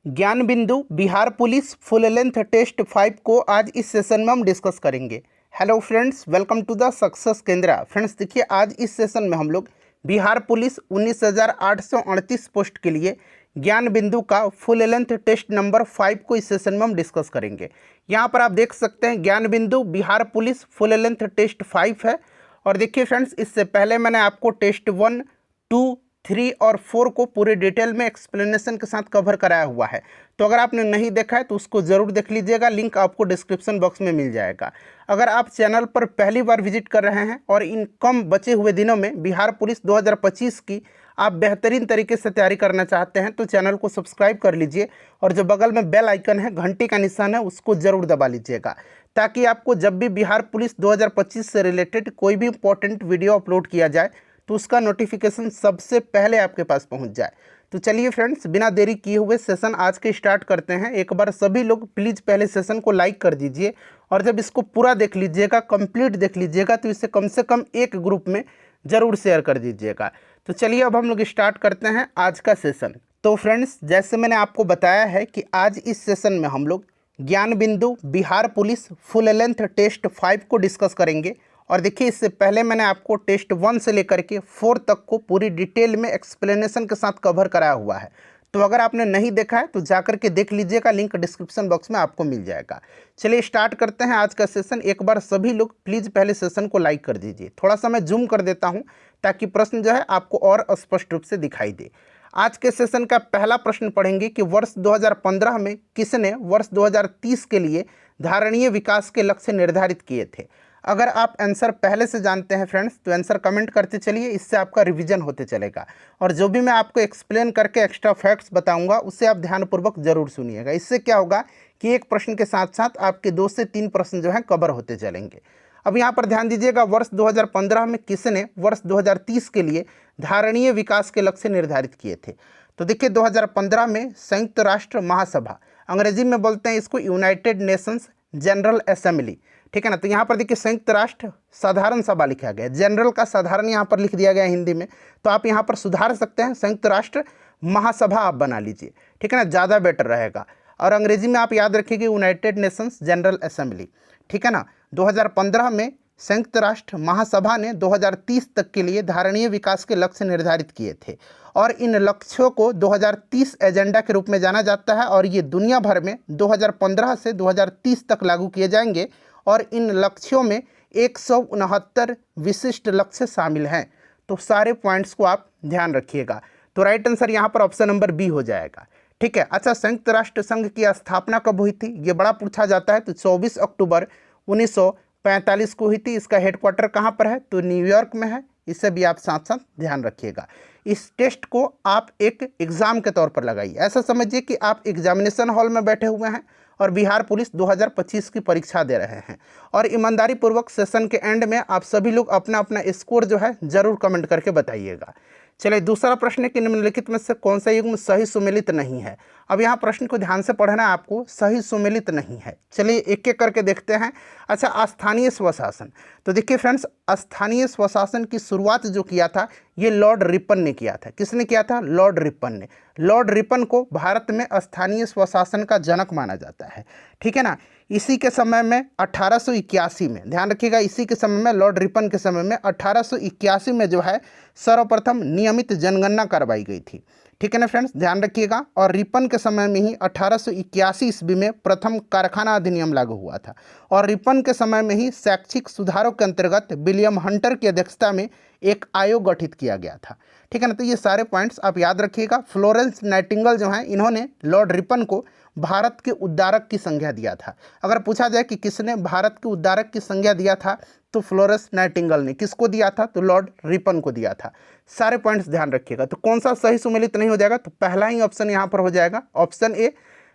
ज्ञान Bindu Bihar police full length test 5 को आज इस सेशन में हम डिस्कस करेंगे। Hello friends, welcome to the success Kendra. Friends देखिए, आज इस सेशन में हम लोग बिहार पुलिस 19,838 पोस्ट के लिए ज्ञान बिंदु का फुल लेंथ टेस्ट नंबर 5 को इस सेशन में हम डिस्कस करेंगे। यहाँ पर आप देख सकते हैं Gyan Bindu Bihar police full length test 5 है। और देखिए फ्रेंड्स, इससे पहले मैंने आपको टेस्ट 1, 2, 3 और 4 को पूरे डिटेल में एक्सप्लेनेशन के साथ कवर कराया हुआ है। तो अगर आपने नहीं देखा है तो उसको ज़रूर देख लीजिएगा, लिंक आपको डिस्क्रिप्शन बॉक्स में मिल जाएगा। अगर आप चैनल पर पहली बार विजिट कर रहे हैं और इन कम बचे हुए दिनों में बिहार पुलिस 2025 की आप बेहतरीन तरीके से तैयारी करना चाहते हैं तो चैनल को सब्सक्राइब कर लीजिए और जो बगल में बेल आइकन है, घंटी का निशान है, उसको ज़रूर दबा लीजिएगा ताकि आपको जब भी बिहार पुलिस 2025 से रिलेटेड कोई भी इंपॉर्टेंट वीडियो अपलोड किया जाए तो उसका नोटिफिकेशन सबसे पहले आपके पास पहुंच जाए। तो चलिए फ्रेंड्स, बिना देरी किए हुए सेशन आज के स्टार्ट करते हैं। एक बार सभी लोग प्लीज़ पहले सेशन को लाइक कर दीजिए और जब इसको पूरा देख लीजिएगा, कंप्लीट देख लीजिएगा, तो इसे कम से कम एक ग्रुप में ज़रूर शेयर कर दीजिएगा। तो चलिए अब हम लोग स्टार्ट करते हैं आज का सेशन। तो फ्रेंड्स, जैसे मैंने आपको बताया है कि आज इस सेशन में हम लोग Gyan Bindu Bihar police full length test 5 को डिस्कस करेंगे। और देखिए, इससे पहले मैंने आपको टेस्ट 1 से लेकर के 4 तक को पूरी डिटेल में एक्सप्लेनेशन के साथ कवर कराया हुआ है। तो अगर आपने नहीं देखा है तो जाकर के देख लीजिएगा, लिंक डिस्क्रिप्शन बॉक्स में आपको मिल जाएगा। चलिए स्टार्ट करते हैं आज का सेशन। एक बार सभी लोग प्लीज़ पहले सेशन को लाइक कर दीजिए। थोड़ा सा मैं जूम कर देता हूँ ताकि प्रश्न जो है आपको और स्पष्ट रूप से दिखाई दे। आज के सेशन का पहला प्रश्न पढ़ेंगे कि वर्ष 2015 में किसने वर्ष 2030 के लिए धारणीय विकास के लक्ष्य निर्धारित किए थे। अगर आप आंसर पहले से जानते हैं फ्रेंड्स तो आंसर कमेंट करते चलिए, इससे आपका रिवीजन होते चलेगा। और जो भी मैं आपको एक्सप्लेन करके एक्स्ट्रा फैक्ट्स बताऊंगा उसे आप ध्यानपूर्वक जरूर सुनिएगा। इससे क्या होगा कि एक प्रश्न के साथ साथ आपके 2 से 3 प्रश्न जो हैं कवर होते चलेंगे। अब यहाँ पर ध्यान दीजिएगा, वर्ष 2015 में किसने वर्ष 2030 के लिए धारणीय विकास के लक्ष्य निर्धारित किए थे। तो देखिए, 2015 में संयुक्त राष्ट्र महासभा, अंग्रेजी में बोलते हैं इसको यूनाइटेड नेशंस जनरल असेंबली, ठीक है ना। तो यहाँ पर देखिए संयुक्त राष्ट्र साधारण सभा लिखा गया, जनरल का साधारण यहाँ पर लिख दिया गया हिंदी में, तो आप यहाँ पर सुधार सकते हैं, संयुक्त राष्ट्र महासभा आप बना लीजिए, ठीक है ना, ज़्यादा बेटर रहेगा। और अंग्रेजी में आप याद रखिएगा यूनाइटेड नेशंस जनरल असेंबली, ठीक है ना। 2015 में संयुक्त राष्ट्र महासभा ने 2030 तक के लिए धारणीय विकास के लक्ष्य निर्धारित किए थे और इन लक्ष्यों को 2030 एजेंडा के रूप में जाना जाता है और ये दुनिया भर में 2015 से 2030 तक लागू किए जाएंगे। और इन लक्ष्यों में 169 विशिष्ट लक्ष्य शामिल हैं। तो सारे पॉइंट्स को आप ध्यान रखिएगा। तो राइट आंसर यहाँ पर ऑप्शन नंबर बी हो जाएगा, ठीक है। अच्छा, संयुक्त राष्ट्र संघ की स्थापना कब हुई थी, ये बड़ा पूछा जाता है। तो 24 अक्टूबर 1945 को हुई थी। इसका हेडक्वार्टर कहाँ पर है, तो न्यूयॉर्क में है। इसे भी आप साथ साथ ध्यान रखिएगा। इस टेस्ट को आप एक एग्ज़ाम के तौर पर लगाइए। ऐसा समझिए कि आप एग्जामिनेशन हॉल में बैठे हुए हैं और बिहार पुलिस 2025 की परीक्षा दे रहे हैं। और ईमानदारी पूर्वक सेशन के एंड में आप सभी लोग अपना अपना स्कोर जो है ज़रूर कमेंट करके बताइएगा। चलिए, दूसरा प्रश्न है कि निम्नलिखित में से कौन सा युग्म सही सुमेलित नहीं है। अब यहाँ प्रश्न को ध्यान से पढ़ना है आपको, सही सुमेलित नहीं है। चलिए एक एक करके देखते हैं। अच्छा, स्थानीय स्वशासन। तो देखिए फ्रेंड्स, स्थानीय स्वशासन की शुरुआत जो किया था ये लॉर्ड रिपन ने किया था। किसने किया था, लॉर्ड रिपन ने। लॉर्ड रिपन को भारत में स्थानीय स्वशासन का जनक माना जाता है, ठीक है ना। इसी के समय में 1881 में, ध्यान रखिएगा, इसी के समय में लॉर्ड रिपन के समय में 1881 में जो है सर्वप्रथम नियमित जनगणना करवाई गई थी, ठीक है ना फ्रेंड्स, ध्यान रखिएगा। और रिपन के समय में ही 1881 ईस्वी में प्रथम कारखाना अधिनियम लागू हुआ था। और रिपन के समय में ही शैक्षिक सुधारों के अंतर्गत विलियम हंटर की अध्यक्षता में एक आयोग गठित किया गया था, ठीक है ना। तो ये सारे पॉइंट्स आप याद रखिएगा। फ्लोरेंस नाइटिंगेल जो हैं, इन्होंने लॉर्ड रिपन को भारत के उद्धारक की संज्ञा दिया था। अगर पूछा जाए कि किसने भारत के उद्धारक की संज्ञा दिया था तो फ्लोरेंस नाइटिंगेल ने। किसको दिया था, तो लॉर्ड रिपन को दिया था। सारे पॉइंट्स ध्यान रखिएगा। तो कौन सा सही सुमेलित नहीं हो जाएगा, तो पहला ही ऑप्शन यहाँ पर हो जाएगा, ऑप्शन ए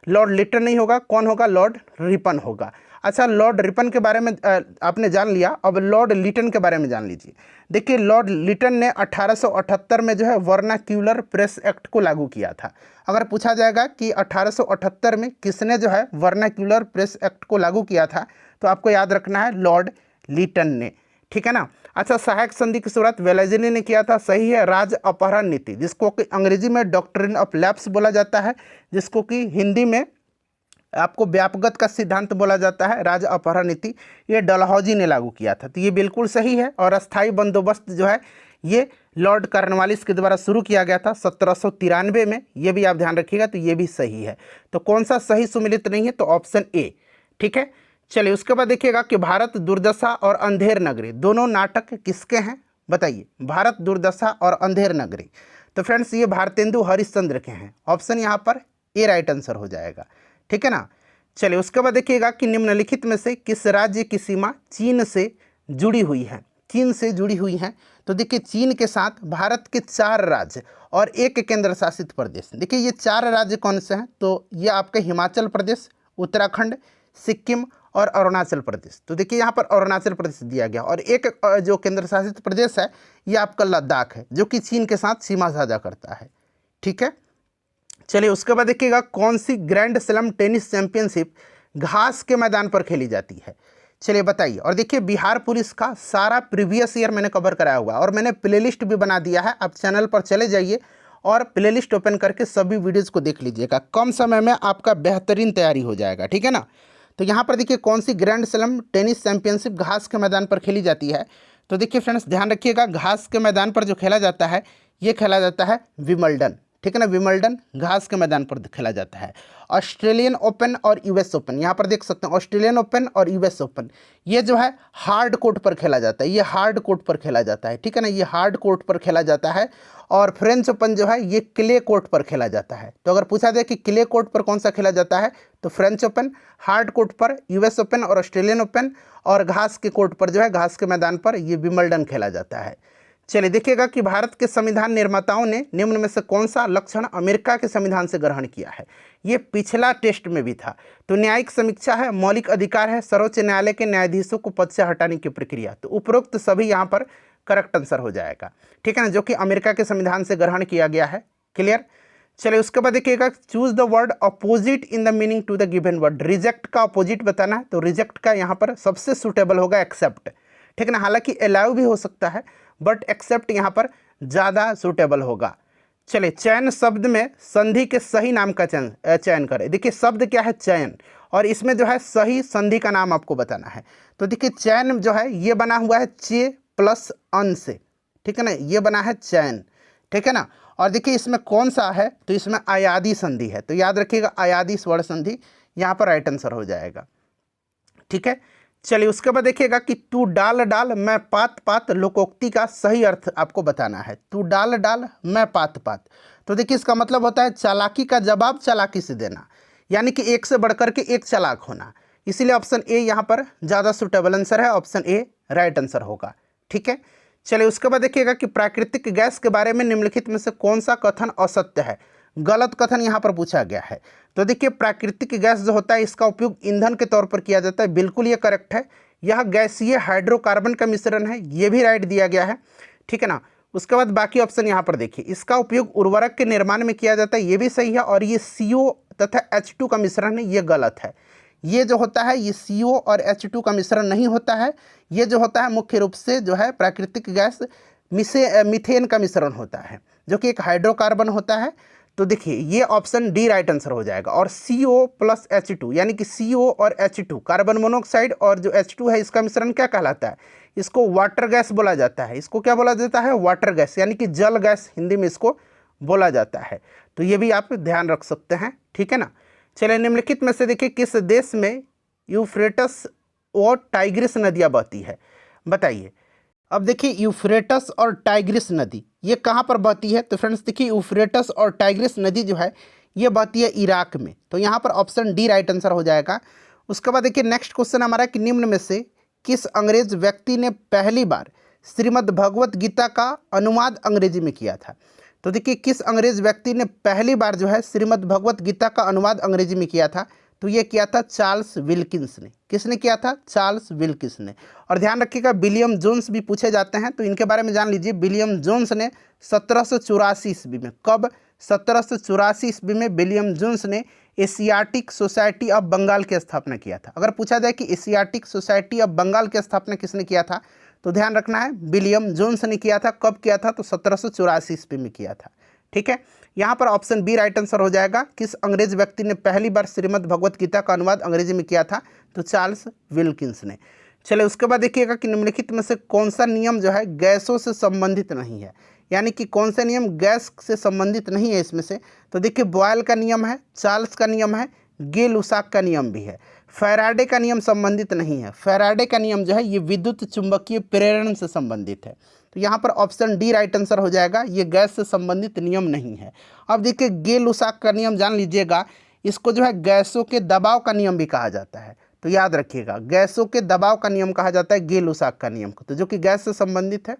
लॉर्ड लिटन नहीं होगा। कौन होगा, लॉर्ड रिपन होगा। अच्छा, लॉर्ड रिपन के बारे में आपने जान लिया, अब लॉर्ड लिटन के बारे में जान लीजिए। देखिए, लॉर्ड लिटन ने 1878 में जो है वर्नाक्यूलर प्रेस एक्ट को लागू किया था। अगर पूछा जाएगा कि 1878 में किसने जो है वर्नाक्यूलर प्रेस एक्ट को लागू किया था तो आपको याद रखना है लॉर्ड लिटन ने, ठीक है ना। अच्छा, सहायक संधि की शुरुआत वेलेज़ली ने किया था, सही है। राज अपहरण नीति, जिसको कि अंग्रेजी में डॉक्ट्रिन ऑफ लैप्स बोला जाता है, जिसको कि हिंदी में आपको व्यापगत का सिद्धांत बोला जाता है, राज अपहरण नीति, ये डलहौजी ने लागू किया था, तो ये बिल्कुल सही है। और अस्थाई बंदोबस्त जो है ये लॉर्ड कॉर्नवालिस के द्वारा शुरू किया गया था 1793 में, ये भी आप ध्यान रखिएगा, तो ये भी सही है। तो कौन सा सही सुमिलित नहीं है, तो ऑप्शन ए, ठीक है। चलिए उसके बाद देखिएगा कि भारत दुर्दशा और अंधेर नगरी दोनों नाटक किसके हैं, बताइए। भारत दुर्दशा और अंधेर नगरी, तो फ्रेंड्स ये भारतेंदु हरिश्चंद्र के हैं, ऑप्शन यहाँ पर ए राइट आंसर हो जाएगा, ठीक है ना। चलिए उसके बाद देखिएगा कि निम्नलिखित में से किस राज्य की सीमा चीन से जुड़ी हुई है, चीन से जुड़ी हुई है। तो देखिए चीन के साथ भारत के 4 राज्य और एक केंद्र शासित प्रदेश, देखिए ये 4 राज्य कौन से हैं, तो ये आपके हिमाचल प्रदेश, उत्तराखंड, सिक्किम और अरुणाचल प्रदेश। तो देखिए यहाँ पर अरुणाचल प्रदेश दिया गया, और एक जो केंद्र शासित प्रदेश है ये आपका लद्दाख है, जो कि चीन के साथ सीमा साझा करता है, ठीक है। चलिए उसके बाद देखिएगा कौन सी ग्रैंड स्लैम टेनिस चैंपियनशिप घास के मैदान पर खेली जाती है, चलिए बताइए। और देखिए बिहार पुलिस का सारा प्रीवियस ईयर मैंने कवर कराया हुआ है, और मैंने प्लेलिस्ट भी बना दिया है, आप चैनल पर चले जाइए और प्लेलिस्ट ओपन करके सभी वीडियोज़ को देख लीजिएगा, कम समय में आपका बेहतरीन तैयारी हो जाएगा, ठीक है ना। तो यहाँ पर देखिए कौन सी ग्रैंड स्लैम टेनिस चैंपियनशिप घास के मैदान पर खेली जाती है, तो देखिए फ्रेंड्स ध्यान रखिएगा, घास के मैदान पर जो खेला जाता है ये खेला जाता है विंबलडन, ठीक है ना, विंबलडन घास के मैदान पर खेला जाता है। ऑस्ट्रेलियन ओपन और यूएस ओपन, यहाँ पर देख सकते हैं ऑस्ट्रेलियन ओपन और यूएस ओपन, ये जो है हार्ड कोर्ट पर खेला जाता है, ये हार्ड कोर्ट पर खेला जाता है, ठीक है ना, ये हार्ड कोर्ट पर खेला जाता है। और फ्रेंच ओपन जो है ये क्ले कोर्ट पर खेला जाता है। तो अगर पूछा जाए कि क्ले कोर्ट पर कौन सा खेला जाता है, तो फ्रेंच ओपन, हार्ड कोर्ट पर यूएस ओपन और ऑस्ट्रेलियन ओपन, और घास के कोर्ट पर जो है घास के मैदान पर ये विंबलडन खेला जाता है। चलिए देखिएगा कि भारत के संविधान निर्माताओं ने निम्न में से कौन सा लक्षण अमेरिका के संविधान से ग्रहण किया है, ये पिछला टेस्ट में भी था। तो न्यायिक समीक्षा है, मौलिक अधिकार है, सर्वोच्च न्यायालय के न्यायाधीशों को पद से हटाने की प्रक्रिया, तो उपरोक्त सभी यहाँ पर करेक्ट आंसर हो जाएगा, ठीक है ना, जो कि अमेरिका के संविधान से ग्रहण किया गया है, क्लियर। चलिए उसके बाद देखिएगा choose the word opposite in the meaning to the given word, reject का अपोजिट बताना है, तो रिजेक्ट का यहाँ पर सबसे सुटेबल होगा एक्सेप्ट, ठीक है ना, हालांकि अलाउ भी हो सकता है बट एक्सेप्ट यहाँ पर ज़्यादा सूटेबल होगा। चलिए चयन शब्द में संधि के सही नाम का चयन करें, देखिए शब्द क्या है चयन, और इसमें जो है सही संधि का नाम आपको बताना है। तो देखिए चयन जो है ये बना हुआ है चे प्लस अन से, ठीक है ना, ये बना है चयन, ठीक है ना। और देखिए इसमें कौन सा है, तो इसमें अयादी संधि है, तो याद रखिएगा अयादी स्वर संधि यहाँ पर राइट आंसर हो जाएगा, ठीक है। चलिए उसके बाद देखिएगा कि तू डाल डाल मैं पात पात लोकोक्ति का सही अर्थ आपको बताना है। तू डाल डाल मैं पात पात, तो देखिए इसका मतलब होता है चालाकी का जवाब चालाकी से देना, यानी कि एक से बढ़कर के एक चालाक होना, इसीलिए ऑप्शन ए यहाँ पर ज़्यादा सुटेबल आंसर है, ऑप्शन ए राइट आंसर होगा, ठीक है। चलिए उसके बाद देखिएगा कि प्राकृतिक गैस के बारे में निम्नलिखित में से कौन सा कथन असत्य है, गलत कथन यहाँ पर पूछा गया है। तो देखिए प्राकृतिक गैस जो होता है इसका उपयोग ईंधन के तौर पर किया जाता है, बिल्कुल ये करेक्ट है, यह गैसीय हाइड्रोकार्बन का मिश्रण है, ये भी राइट दिया गया है, ठीक है ना। उसके बाद बाकी ऑप्शन यहाँ पर देखिए, इसका उपयोग उर्वरक के निर्माण में किया जाता है, ये भी सही है, और ये CO तथा H2 का मिश्रण है, ये गलत है। ये जो होता है ये CO और H2 का मिश्रण नहीं होता है, ये जो होता है मुख्य रूप से जो है प्राकृतिक गैस मीथेन का मिश्रण होता है, जो कि एक हाइड्रोकार्बन होता है। तो देखिए ये ऑप्शन डी राइट आंसर हो जाएगा। और CO प्लस H2 यानी कि CO और H2 कार्बन मोनोऑक्साइड और जो H2 है इसका मिश्रण क्या कहलाता है, इसको वाटर गैस बोला जाता है। इसको क्या बोला जाता है, वाटर गैस, यानी कि जल गैस हिंदी में इसको बोला जाता है। तो ये भी आप ध्यान रख सकते हैं, ठीक है ना। चलिए निम्नलिखित में से देखिए किस देश में यूफ्रेटस और टाइग्रिस नदियाँ बहती है, बताइए। अब देखिए यूफ्रेटस और टाइग्रिस नदी ये कहाँ पर बहती है, तो फ्रेंड्स देखिए यूफ्रेटस और टाइग्रिस नदी जो है ये बहती है इराक में, तो यहाँ पर ऑप्शन डी राइट आंसर हो जाएगा। उसके बाद देखिए नेक्स्ट क्वेश्चन हमारा कि निम्न में से किस अंग्रेज व्यक्ति ने पहली बार श्रीमद् भगवत गीता का अनुवाद अंग्रेजी में किया था। तो देखिए किस अंग्रेज व्यक्ति ने पहली बार जो है श्रीमद् भगवत गीता का अनुवाद अंग्रेजी में किया था, तो ये किया था चार्ल्स विल्किंस ने। किसने किया था, चार्ल्स विल्किंस ने। और ध्यान रखिएगा विलियम जोन्स भी पूछे जाते हैं, तो इनके बारे में जान लीजिए। विलियम जोन्स ने 1784 ईस्वी में, कब, 1784 ईस्वी में विलियम जोन्स ने एशियाटिक सोसाइटी ऑफ बंगाल की स्थापना किया था। अगर पूछा जाए कि एशियाटिक सोसाइटी ऑफ बंगाल की स्थापना किसने किया था, तो ध्यान रखना है विलियम जोन्स ने किया था। कब किया था? तो 1784 ईस्वी में किया था। ठीक है, यहाँ पर ऑप्शन बी राइट आंसर हो जाएगा। किस अंग्रेज व्यक्ति ने पहली बार श्रीमद् भगवत गीता का अनुवाद अंग्रेजी में किया था? तो चार्ल्स विल्किंस ने। चलिए उसके बाद देखिएगा कि निम्नलिखित में से कौन सा नियम जो है गैसों से संबंधित नहीं है, यानी कि कौन सा नियम गैस से संबंधित नहीं है इसमें से? तो देखिए बॉयल का नियम है, चार्ल्स का नियम है, गे लुसाक का नियम भी है। फैराडे का नियम संबंधित नहीं है। फैराडे का नियम जो है ये विद्युत चुंबकीय प्रेरण से संबंधित है। तो यहाँ पर ऑप्शन डी राइट आंसर हो जाएगा, ये गैस से संबंधित नियम नहीं है। अब देखिए गे लुसाक का नियम जान लीजिएगा, इसको जो है गैसों के दबाव का नियम भी कहा जाता है। तो याद रखिएगा गैसों के दबाव का नियम कहा जाता है गे लुसाक का नियम को, तो जो कि गैस से संबंधित है।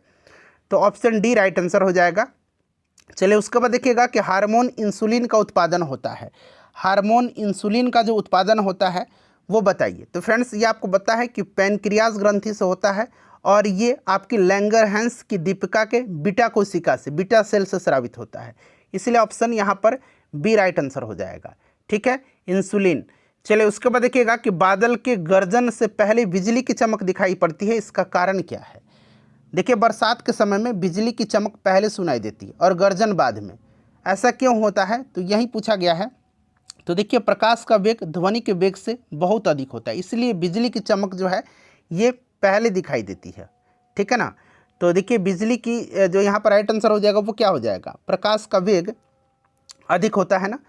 तो ऑप्शन डी राइट आंसर हो जाएगा। चलिए उसके बाद देखिएगा कि हार्मोन इंसुलिन का उत्पादन होता है। हार्मोन इंसुलिन का जो उत्पादन होता है वो बताइए। तो फ्रेंड्स ये आपको पता है कि पैनक्रियाज ग्रंथि से होता है और ये आपकी लैंगरहैंस की दीपिका के बीटा कोशिका से, बीटा सेल से स्रावित होता है। इसलिए ऑप्शन यहाँ पर बी राइट आंसर हो जाएगा। ठीक है, इंसुलिन। चलिए उसके बाद देखिएगा कि बादल के गर्जन से पहले बिजली की चमक दिखाई पड़ती है, इसका कारण क्या है? देखिए बरसात के समय में बिजली की चमक पहले सुनाई देती है और गर्जन बाद में। ऐसा क्यों होता है? तो यही पूछा गया है। तो देखिए प्रकाश का वेग ध्वनि के वेग से बहुत अधिक होता है, इसलिए बिजली की चमक जो है ये पहले दिखाई देती है। ठीक है ना, तो देखिए बिजली की जो यहाँ पर राइट आंसर हो जाएगा वो क्या हो जाएगा? प्रकाश का वेग अधिक होता है ना।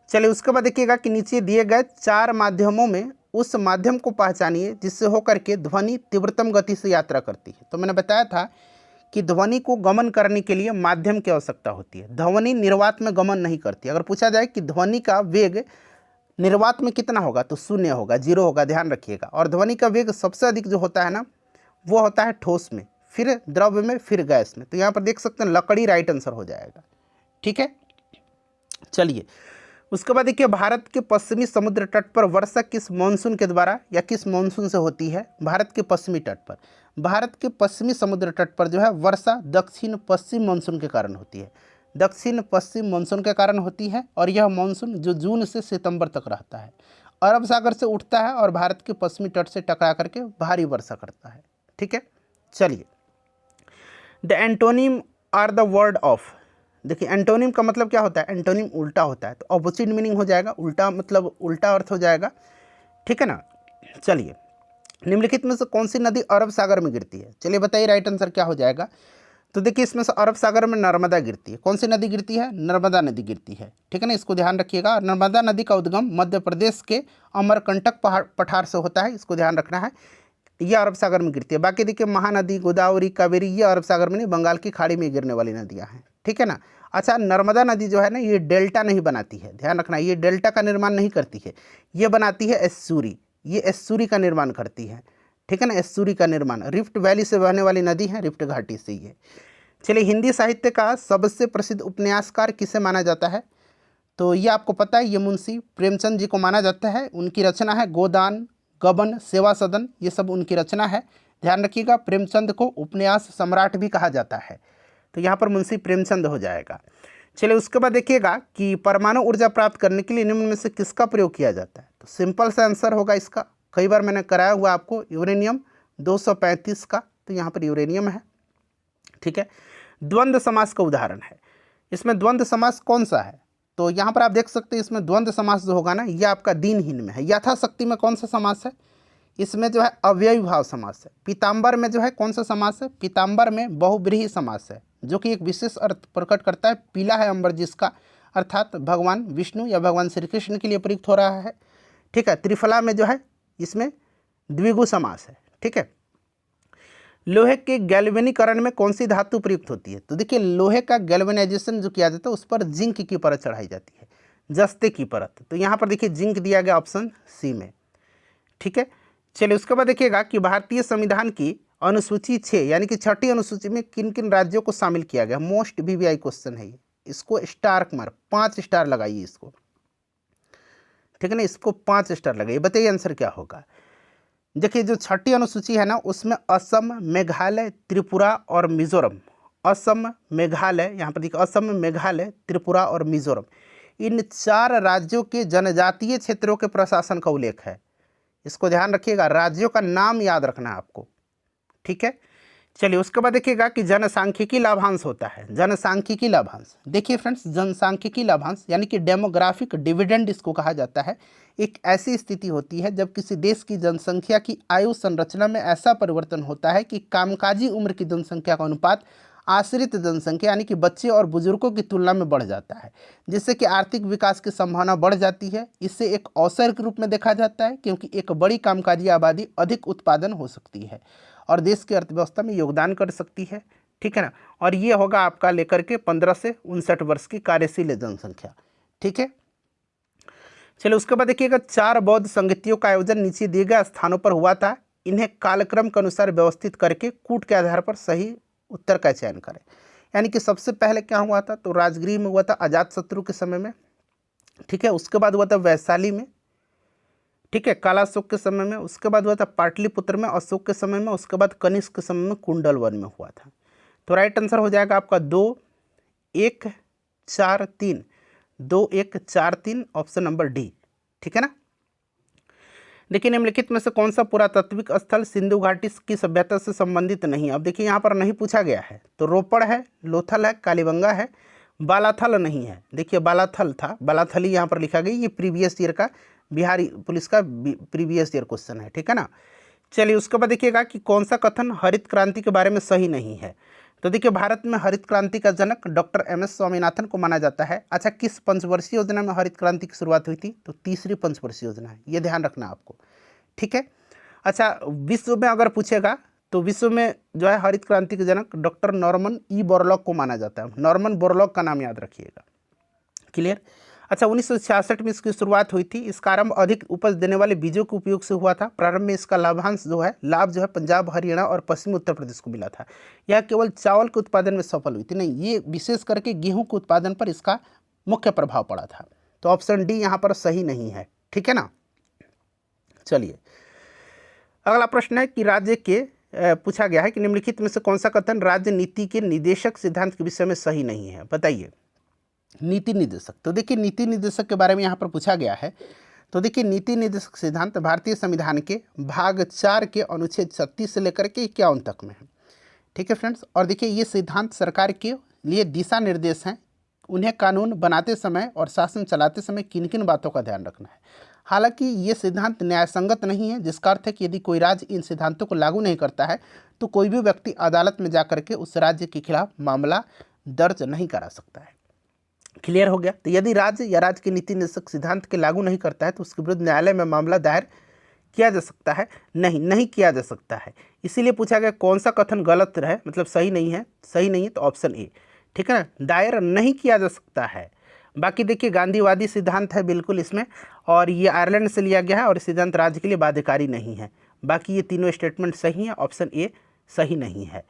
चलिए उसके बाद देखिएगा कि नीचे दिए गए 4 माध्यमों में उस माध्यम को पहचानिए जिससे होकर के ध्वनि तीव्रतम गति से यात्रा करती है। तो मैंने बताया था कि ध्वनि को गमन करने के लिए माध्यम की आवश्यकता होती है। ध्वनि निर्वात में गमन नहीं करती। अगर पूछा जाए कि ध्वनि का वेग निर्वात में कितना होगा, तो 0 होगा, 0 होगा, ध्यान रखिएगा। और ध्वनि का वेग सबसे अधिक जो होता है ना वो होता है ठोस में, फिर द्रव्य में, फिर गैस में। तो यहाँ पर देख सकते हैं लकड़ी राइट आंसर हो जाएगा। ठीक है, चलिए उसके बाद देखिए भारत के पश्चिमी समुद्र तट पर वर्षा किस मानसून के द्वारा या किस मानसून से होती है? भारत के पश्चिमी तट पर, भारत के पश्चिमी समुद्र तट पर जो है वर्षा दक्षिण पश्चिम मानसून के कारण होती है। दक्षिण पश्चिम मानसून के कारण होती है और यह मानसून जो जून से सितंबर तक रहता है, अरब सागर से उठता है और भारत के पश्चिमी तट से टकरा करके भारी वर्षा करता है। ठीक है, चलिए the antonym are the word of. देखिए एंटोनिम का मतलब क्या होता है? एंटोनिम उल्टा होता है, तो ऑपोजिट मीनिंग हो जाएगा, उल्टा मतलब उल्टा अर्थ हो जाएगा। ठीक है ना, चलिए निम्नलिखित में से कौन सी नदी अरब सागर में गिरती है? चलिए बताइए राइट आंसर क्या हो जाएगा? तो देखिए इसमें से अरब सागर में नर्मदा गिरती है। कौन सी नदी गिरती है? नर्मदा नदी गिरती है। ठीक है ना, इसको ध्यान रखिएगा। नर्मदा नदी का उद्गम मध्य प्रदेश के अमरकंटक पठार से होता है, इसको ध्यान रखना है। यह अरब सागर में गिरती है। बाकी देखिए महानदी, गोदावरी, कावेरी ये अरब सागर में नहीं, बंगाल की खाड़ी में गिरने वाली नदियाँ हैं। ठीक है ना। अच्छा नर्मदा नदी जो है ना ये डेल्टा नहीं बनाती है, ध्यान रखना, ये डेल्टा का निर्माण नहीं करती है, ये बनाती है एस्चुरी, ये एस्चुरी का निर्माण करती है। ठीक है ना, एस्चुरी का निर्माण रिफ्ट वैली से बहने वाली नदी है, रिफ्ट घाटी से ये। चलिए हिंदी साहित्य का सबसे प्रसिद्ध उपन्यासकार किसे माना जाता है? तो ये आपको पता है, ये मुंशी प्रेमचंद जी को माना जाता है। उनकी रचना है गोदान, गबन, सेवा सदन, ये सब उनकी रचना है। ध्यान रखिएगा प्रेमचंद को उपन्यास सम्राट भी कहा जाता है, तो यहाँ पर मुंशी प्रेमचंद हो जाएगा। चलिए उसके बाद देखिएगा कि परमाणु ऊर्जा प्राप्त करने के लिए निम्न में से किसका प्रयोग किया जाता है? तो सिंपल सा आंसर होगा इसका, कई बार मैंने कराया हुआ आपको, यूरेनियम 235 का, तो यहाँ पर यूरेनियम है। ठीक है, द्वंद्व समास का उदाहरण है। इसमें द्वंद्व समास कौन सा है? तो यहाँ पर आप देख सकते हैं इसमें द्वंद्व समास जो होगा ना ये आपका दीनहीन में है। यथाशक्ति में कौन सा समास है? इसमें जो है अव्ययी भाव समास है। पीताम्बर में जो है कौन सा समास है? पीताम्बर में बहुब्रीहि समास है, जो कि एक विशेष अर्थ प्रकट करता है। पीला है अंबर जिसका, अर्थात भगवान विष्णु या भगवान श्री कृष्ण के लिए प्रयुक्त हो रहा है। ठीक है, त्रिफला में जो है इसमें द्विगु समास है। ठीक है, लोहे के गैल्वेनीकरण में कौन सी धातु प्रयुक्त होती है? तो देखिए लोहे का गैल्वेनाइजेशन जो किया जाता है उस पर जिंक की परत चढ़ाई जाती है, जस्ते की परत। तो यहाँ पर देखिए जिंक दिया गया ऑप्शन सी में। ठीक है, चलिए उसके बाद देखिएगा कि भारतीय संविधान की अनुसूची 6 यानी कि 6ठी अनुसूची में किन किन राज्यों को शामिल किया गया? मोस्ट वीवीआई क्वेश्चन है ये, इसको स्टार मार्क 5 स्टार लगाइए इसको। ठीक है ना, इसको 5 स्टार लगाइए। बताइए आंसर क्या होगा? देखिए जो 6ठी अनुसूची है ना उसमें असम, मेघालय, त्रिपुरा और मिजोरम, असम, मेघालय, यहाँ पर देखिए असम, मेघालय, त्रिपुरा और मिजोरम, इन 4 राज्यों के जनजातीय क्षेत्रों के प्रशासन का उल्लेख है। इसको ध्यान रखिएगा, राज्यों का नाम याद रखना है आपको। ठीक है, चलिए उसके बाद देखिएगा कि जनसांख्यिकी लाभांश होता है। जनसांख्यिकी लाभांश, देखिए फ्रेंड्स, जनसांख्यिकी लाभांश यानी कि डेमोग्राफिक डिविडेंड इसको कहा जाता है। एक ऐसी स्थिति होती है जब किसी देश की जनसंख्या की आयु संरचना में ऐसा परिवर्तन होता है कि कामकाजी उम्र की जनसंख्या का अनुपात आश्रित जनसंख्या यानी कि बच्चे और बुजुर्गों की तुलना में बढ़ जाता है, जिससे कि आर्थिक विकास की संभावना बढ़ जाती है। इससे एक अवसर के रूप में देखा जाता है, क्योंकि एक बड़ी कामकाजी आबादी अधिक उत्पादन हो सकती है और देश की अर्थव्यवस्था में योगदान कर सकती है। ठीक है ना। और ये होगा आपका लेकर के 15 से 59 वर्ष की कार्यशील जनसंख्या। ठीक है। चलिए उसके बाद देखिएगा 4 बौद्ध संगतियों का आयोजन नीचे दिए गए स्थानों पर हुआ था। इन्हें कालक्रम के अनुसार व्यवस्थित करके कूट के आधार पर सही उत्तर का चयन करें। यानी कि सबसे पहले क्या हुआ था, तो राजगृह में हुआ था अजातशत्रु के समय में। ठीक है। उसके बाद हुआ था वैशाली में। ठीक है, कालाशोक के समय में। उसके बाद हुआ था पाटलिपुत्र में अशोक के समय में। उसके बाद कनिष्क के समय में कुंडलवन में हुआ था। तो राइट आंसर हो जाएगा आपका 2, 1, 4, 3, 2, 1, 4, 3, ऑप्शन नंबर डी। ठीक है ना। देखिए निम्नलिखित में से कौन सा पुरातात्विक स्थल सिंधु घाटी की सभ्यता से संबंधित नहीं। अब देखिए यहाँ पर नहीं पूछा गया है, तो रोपड़ है, लोथल है, कालीबंगा है, बालाथल नहीं है। देखिए बालाथल था, बालाथल ही यहाँ पर लिखा गया। ये प्रीवियस ईयर का बिहारी पुलिस का प्रीवियस ईयर क्वेश्चन है। ठीक है ना। चलिए उसके बाद देखिएगा कि कौन सा कथन हरित क्रांति के बारे में सही नहीं है। तो देखिए भारत में हरित क्रांति का जनक डॉक्टर एम.एस. स्वामीनाथन को माना जाता है। अच्छा, किस पंचवर्षीय योजना में हरित क्रांति की शुरुआत हुई थी, तो तीसरी पंचवर्षीय योजना है, ये ध्यान रखना आपको। ठीक है। अच्छा, विश्व में अगर पूछेगा तो विश्व में जो है हरित क्रांति के जनक डॉक्टर नॉर्मन ई बोरलॉग को माना जाता है। नॉर्मन बोरलॉग का नाम याद रखिएगा। क्लियर। अच्छा, 1966 में इसकी शुरुआत हुई थी। इसका आरंभ अधिक उपज देने वाले बीजों के उपयोग से हुआ था। प्रारंभ में इसका लाभांश जो है लाभ जो है पंजाब, हरियाणा और पश्चिमी उत्तर प्रदेश को मिला था। यह केवल चावल के उत्पादन में सफल हुई थी, नहीं, ये विशेष करके गेहूं के उत्पादन पर इसका मुख्य प्रभाव पड़ा था। तो ऑप्शन डी यहाँ पर सही नहीं है। ठीक है ना। चलिए अगला प्रश्न है कि राज्य के पूछा गया है कि निम्नलिखित में से कौन सा कथन राज्य नीति के निदेशक सिद्धांत के विषय में सही नहीं है, बताइए। नीति निर्देशक, तो देखिए नीति निर्देशक के बारे में यहाँ पर पूछा गया है। तो देखिए नीति निर्देशक सिद्धांत भारतीय संविधान के भाग 4 के अनुच्छेद 36 से लेकर के 51 तक में है। ठीक है फ्रेंड्स। और देखिए ये सिद्धांत सरकार के लिए दिशा निर्देश हैं, उन्हें कानून बनाते समय और शासन चलाते समय किन किन बातों का ध्यान रखना है। हालांकि ये सिद्धांत न्यायसंगत नहीं है, जिसका अर्थ है कि यदि कोई राज्य इन सिद्धांतों को लागू नहीं करता है तो कोई भी व्यक्ति अदालत में जाकर के उस राज्य के खिलाफ मामला दर्ज नहीं करा सकता है। क्लियर हो गया। तो यदि राज्य या राज्य के नीति निर्देशक सिद्धांत के लागू नहीं करता है तो उसके विरुद्ध न्यायालय में मामला दायर किया जा सकता है, नहीं किया जा सकता है। इसीलिए पूछा गया कौन सा कथन गलत है, मतलब सही नहीं है। सही नहीं है तो ऑप्शन ए। ठीक है ना, दायर नहीं किया जा सकता है। बाकी देखिए गांधीवादी सिद्धांत है बिल्कुल इसमें, और ये आयरलैंड से लिया गया है और सिद्धांत राज्य के लिए बाध्यकारी नहीं है। बाकी ये तीनों स्टेटमेंट सही है, ऑप्शन ए सही नहीं है।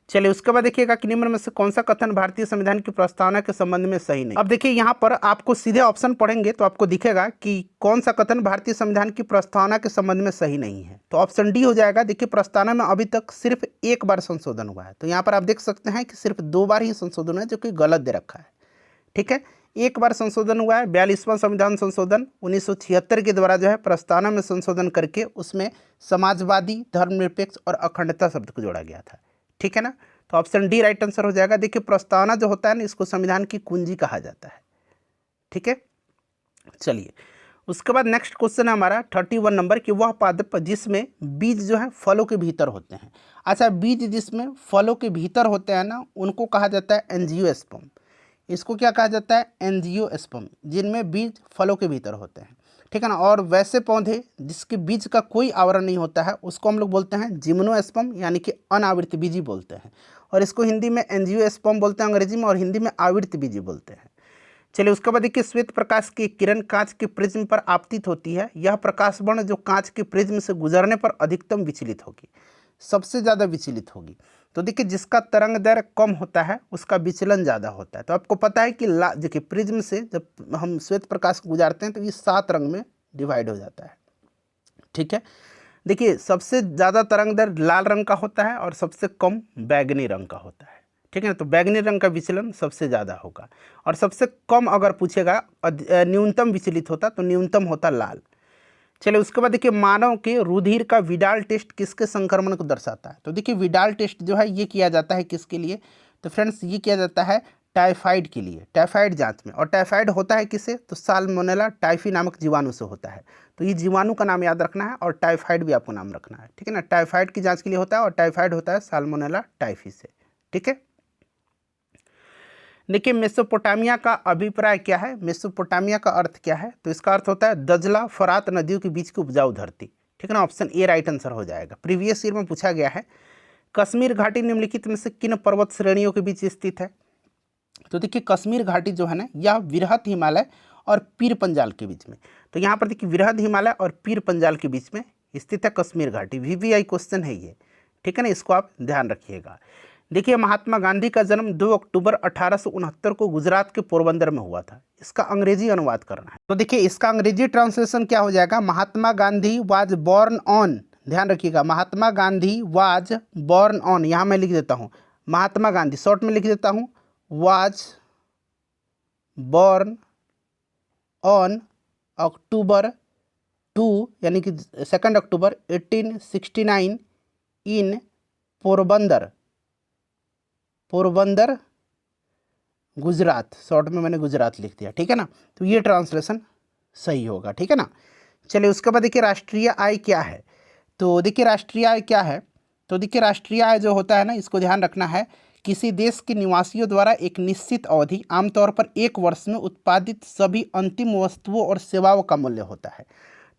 चलिए उसके बाद देखिएगा कि निम्न में से कौन सा कथन भारतीय संविधान की प्रस्तावना के संबंध में सही नहीं। अब देखिए यहाँ पर आपको सीधे ऑप्शन पढ़ेंगे तो आपको दिखेगा कि कौन सा कथन भारतीय संविधान की प्रस्तावना के संबंध में सही नहीं है। तो ऑप्शन डी हो जाएगा। देखिए प्रस्तावना में अभी तक सिर्फ एक बार संशोधन हुआ है, तो यहाँ पर आप देख सकते हैं कि सिर्फ 2 बार ही संशोधन है, जो कि गलत दे रखा है। ठीक है, एक बार संशोधन हुआ है, 42वां संविधान संशोधन 1976 के द्वारा जो है प्रस्तावना में संशोधन करके उसमें समाजवादी, धर्मनिरपेक्ष और अखंडता शब्द को जोड़ा गया था। ठीक है ना। तो ऑप्शन डी राइट आंसर हो जाएगा। देखिए प्रस्तावना जो होता है ना, इसको संविधान की कुंजी कहा जाता है। ठीक है। चलिए उसके बाद नेक्स्ट क्वेश्चन है हमारा 31 नंबर कि वह पादप जिसमें बीज जो है फलों के भीतर होते हैं। अच्छा, बीज जिसमें फलों के भीतर होते हैं ना, उनको कहा जाता है एंजियोस्पर्म। इसको क्या कहा जाता है, एंजियोस्पर्म, जिनमें बीज फलों के भीतर होते हैं। ठीक है ना। और वैसे पौधे जिसके बीज का कोई आवरण नहीं होता है उसको हम लोग बोलते हैं जिम्नोस्पर्म, यानी कि अनावृत बीजी बोलते हैं। और इसको हिंदी में एंजियोस्पर्म बोलते हैं अंग्रेजी में, और हिंदी में आवृत बीजी बोलते हैं। चलिए उसके बाद देखिए श्वेत प्रकाश की किरण कांच के प्रिज्म पर आपतित होती है। यह प्रकाश वर्ण जो कांच के प्रिज्म से गुजरने पर अधिकतम विचलित होगी, सबसे ज़्यादा विचलित होगी। तो देखिए जिसका तरंग दैर्घ्य कम होता है उसका विचलन ज़्यादा होता है। तो आपको पता है कि देखिए प्रिज्म से जब हम श्वेत प्रकाश को गुजारते हैं तो ये 7 रंग में डिवाइड हो जाता है। ठीक है। देखिए सबसे ज़्यादा तरंग दैर्घ्य लाल रंग का होता है और सबसे कम बैगनी रंग का होता है। ठीक है ना। तो बैगनी रंग का विचलन सबसे ज़्यादा होगा, और सबसे कम अगर पूछेगा न्यूनतम विचलित होता तो न्यूनतम होता लाल। चलिए उसके बाद देखिए मानव के रुधिर का विडाल टेस्ट किसके संक्रमण को दर्शाता है? तो देखिए विडाल टेस्ट जो है ये किया जाता है किसके लिए? तो फ्रेंड्स ये किया जाता है टाइफाइड के लिए, टाइफाइड जांच में। और टाइफाइड होता है किससे? तो साल्मोनेला टाइफी नामक जीवाणु से होता है। तो ये जीवाणु का नाम याद रखना है और टाइफाइड भी आपको नाम रखना है, ठीक है ना। टाइफाइड की जांच के लिए होता है और टाइफाइड होता है साल्मोनेला टाइफी से, ठीक है। देखिए मेसोपोटामिया का अभिप्राय क्या है? मेसोपोटामिया का अर्थ क्या है? तो इसका अर्थ होता है दजला फरात नदियों के बीच की उपजाऊ धरती, ठीक है ना। ऑप्शन ए राइट आंसर हो जाएगा। प्रीवियस ईयर में पूछा गया है कश्मीर घाटी निम्नलिखित में से किन पर्वत श्रेणियों के बीच स्थित है? तो देखिए कश्मीर घाटी जो है ना यह वृहद हिमालय और पीर पंजाल के बीच में। तो यहाँ पर देखिए वृहद हिमालय और पीर पंजाल के बीच में स्थित है कश्मीर घाटी। VVI क्वेश्चन है ये, ठीक है ना, इसको आप ध्यान रखिएगा। देखिए महात्मा गांधी का जन्म 2 अक्टूबर 1869 को गुजरात के पोरबंदर में हुआ था। इसका अंग्रेजी अनुवाद करना है। तो देखिए इसका अंग्रेजी ट्रांसलेशन क्या हो जाएगा? Mahatma Gandhi was born on, ध्यान रखिएगा, Mahatma Gandhi was born on, यहाँ मैं लिख देता हूँ महात्मा गांधी, शॉर्ट में लिख देता हूँ वाज बॉर्न ऑन अक्टूबर 2 यानी कि 2 अक्टूबर 1869 इन पोरबंदर, पोरबंदर गुजरात, शॉर्ट में मैंने गुजरात लिख दिया, ठीक है ना। तो ये ट्रांसलेशन सही होगा, ठीक है ना। चलिए उसके बाद देखिए राष्ट्रीय आय क्या है? तो देखिए राष्ट्रीय आय क्या है? तो देखिए राष्ट्रीय आय जो होता है ना इसको ध्यान रखना है, किसी देश के निवासियों द्वारा एक निश्चित अवधि आमतौर पर 1 वर्ष में उत्पादित सभी अंतिम वस्तुओं और सेवाओं का मूल्य होता है।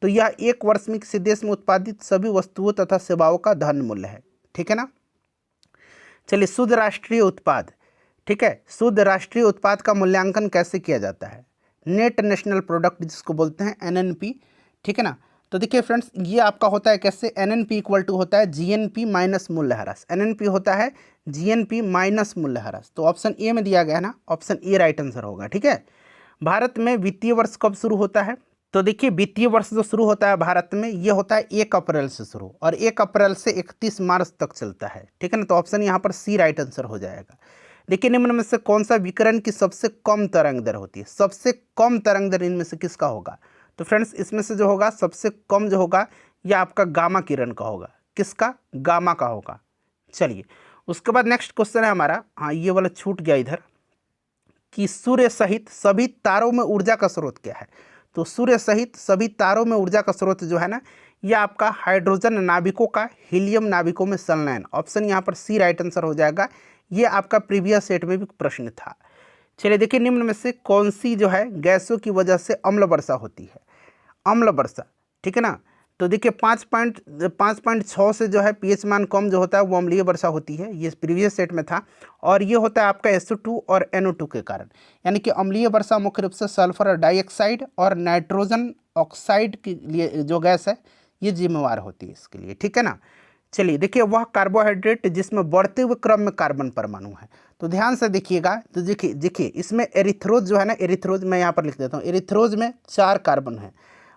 तो यह 1 वर्ष में किसी देश में उत्पादित सभी वस्तुओं तथा सेवाओं का धन मूल्य है, ठीक है ना। चलिए शुद्ध राष्ट्रीय उत्पाद, ठीक है, शुद्ध राष्ट्रीय उत्पाद का मूल्यांकन कैसे किया जाता है? नेट नेशनल प्रोडक्ट जिसको बोलते हैं NNP, ठीक है ना। तो देखिए फ्रेंड्स ये आपका होता है कैसे? NNP इक्वल टू होता है GNP माइनस मूल्यह्रास। NNP होता है GNP माइनस मूल्यह्रास। तो ऑप्शन ए में दिया गया ना, ऑप्शन ए राइट आंसर होगा, ठीक है। भारत में वित्तीय वर्ष कब शुरू होता है? तो देखिए वित्तीय वर्ष जो शुरू होता है भारत में ये होता है 1 अप्रैल से शुरू और 1 अप्रैल से 31 मार्च तक चलता है, ठीक है ना। तो ऑप्शन यहाँ पर सी राइट आंसर हो जाएगा। देखिए निम्न में से कौन सा विकिरण की सबसे कम तरंग दर होती है? सबसे कम तरंग दर इनमें से किसका होगा? तो फ्रेंड्स इसमें से जो होगा सबसे कम जो होगा यह आपका गामा किरण का होगा। किसका? गामा का होगा। चलिए उसके बाद नेक्स्ट क्वेश्चन है हमारा, हाँ ये वाला छूट गया इधर, कि सूर्य सहित सभी तारों में ऊर्जा का स्रोत क्या है? तो सूर्य सहित सभी तारों में ऊर्जा का स्रोत जो है ना यह आपका हाइड्रोजन नाभिकों का हीलियम नाभिकों में संलयन। ऑप्शन यहाँ पर सी राइट आंसर हो जाएगा। ये आपका प्रीवियस सेट में भी प्रश्न था। चलिए देखिए निम्न में से कौन सी जो है गैसों की वजह से अम्ल वर्षा होती है? अम्ल वर्षा, ठीक है ना। तो देखिए 5.6 से जो है pH मान कम जो होता है वो अम्लीय वर्षा होती है, ये प्रीवियस सेट में था। और ये होता है आपका SO2 और NO2 के कारण, यानी कि अम्लीय वर्षा मुख्य रूप से सल्फर डाइऑक्साइड और नाइट्रोजन ऑक्साइड के लिए जो गैस है ये जिम्मेवार होती है इसके लिए, ठीक है ना। चलिए देखिए वह कार्बोहाइड्रेट जिसमें बढ़ते हुए क्रम में कार्बन परमाणु है। तो ध्यान से देखिएगा, तो देखिए इसमें एरिथ्रोज जो है ना, एरिथ्रोज मैं यहाँ पर लिख देता हूँ, एरिथ्रोज में 4 कार्बन है।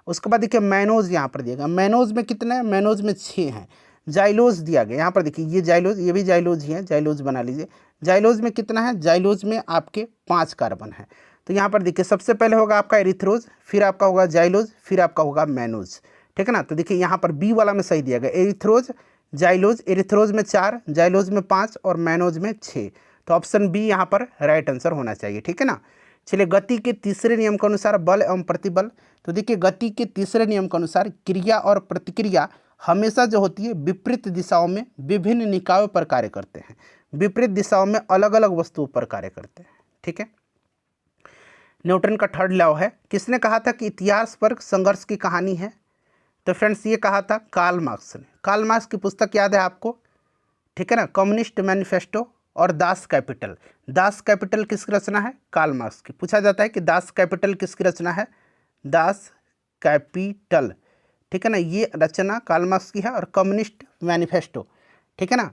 उसके बाद देखिए मैनोज यहाँ पर दिएगा, मैनोज में कितने हैं? मैनोज में 6 हैं। जाइलोज दिया गया यहाँ पर देखिए, ये जाइलोज, ये भी जाइलोज ही है, जाइलोज बना लीजिए। जाइलोज में कितना है? जाइलोज में आपके 5 कार्बन है। तो यहाँ पर देखिए सबसे पहले होगा आपका एरिथ्रोज, फिर आपका होगा जाइलोज, फिर आपका होगा मैनोज, ठीक है ना। तो देखिए यहाँ पर बी वाला में सही दिया गया, एरिथ्रोज जाइलोज, एरिथ्रोज में 4, जाइलोज में 5 और मैनोज में 6। तो ऑप्शन बी यहाँ पर राइट आंसर होना चाहिए, ठीक है ना। चलिए गति के तीसरे नियम के अनुसार बल एवं प्रतिबल। तो देखिए गति के तीसरे नियम के अनुसार क्रिया और प्रतिक्रिया हमेशा जो होती है विपरीत दिशाओं में विभिन्न निकायों पर कार्य करते हैं, विपरीत दिशाओं में अलग अलग वस्तुओं पर कार्य करते हैं, ठीक है। न्यूटन का थर्ड लॉ है। किसने कहा था कि इतिहास पर संघर्ष की कहानी है? तो फ्रेंड्स ये कहा था कार्ल मार्क्स ने। कार्ल मार्क्स की पुस्तक याद है आपको, ठीक है ना, कम्युनिस्ट मैनिफेस्टो और दास कैपिटल। दास कैपिटल किसकी रचना है? कार्ल मार्क्स की। पूछा जाता है कि दास कैपिटल किसकी रचना है? दास कैपिटल, ठीक है ना, ये रचना कार्ल मार्क्स की है। और कम्युनिस्ट मैनिफेस्टो, ठीक है ना।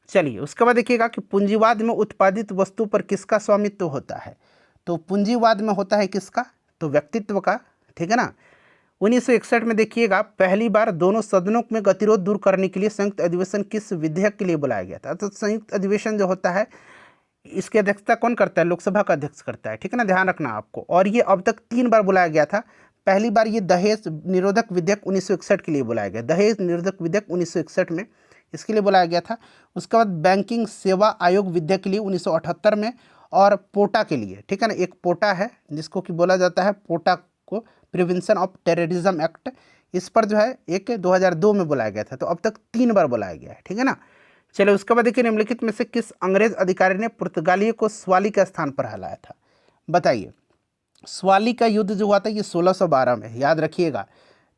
चलिए उसके बाद देखिएगा कि पूंजीवाद में उत्पादित वस्तु पर किसका स्वामित्व होता है? तो पूंजीवाद में होता है किसका? तो व्यक्तित्व का, ठीक है ना। 1961 में देखिएगा पहली बार दोनों सदनों में गतिरोध दूर करने के लिए संयुक्त अधिवेशन किस विधेयक के लिए बुलाया गया था? तो संयुक्त अधिवेशन जो होता है इसकी अध्यक्षता कौन करता है? लोकसभा का अध्यक्ष करता है, ठीक है ना, ध्यान रखना आपको। और ये अब तक 3 बार बुलाया गया था। पहली बार ये दहेज निरोधक विधेयक 1961 के लिए बुलाया गया, दहेज निरोधक विधेयक 1961 में इसके लिए बुलाया गया था। उसके बाद बैंकिंग सेवा आयोग विधेयक के लिए 1978 में, और पोटा के लिए, ठीक है ना, एक पोटा है जिसको कि बोला जाता है पोटा को, प्रिवेंशन ऑफ टेररिज्म एक्ट, इस पर जो है एक 2002 में बुलाया गया था। तो अब तक 3 बार बुलाया गया है, ठीक है ना। चलिए उसके बाद देखिए, निम्नलिखित में से किस अंग्रेज अधिकारी ने पुर्तगालियों को स्वाली के स्थान पर हराया था, बताइए। स्वाली का युद्ध जो हुआ था ये 1612 में, याद रखिएगा,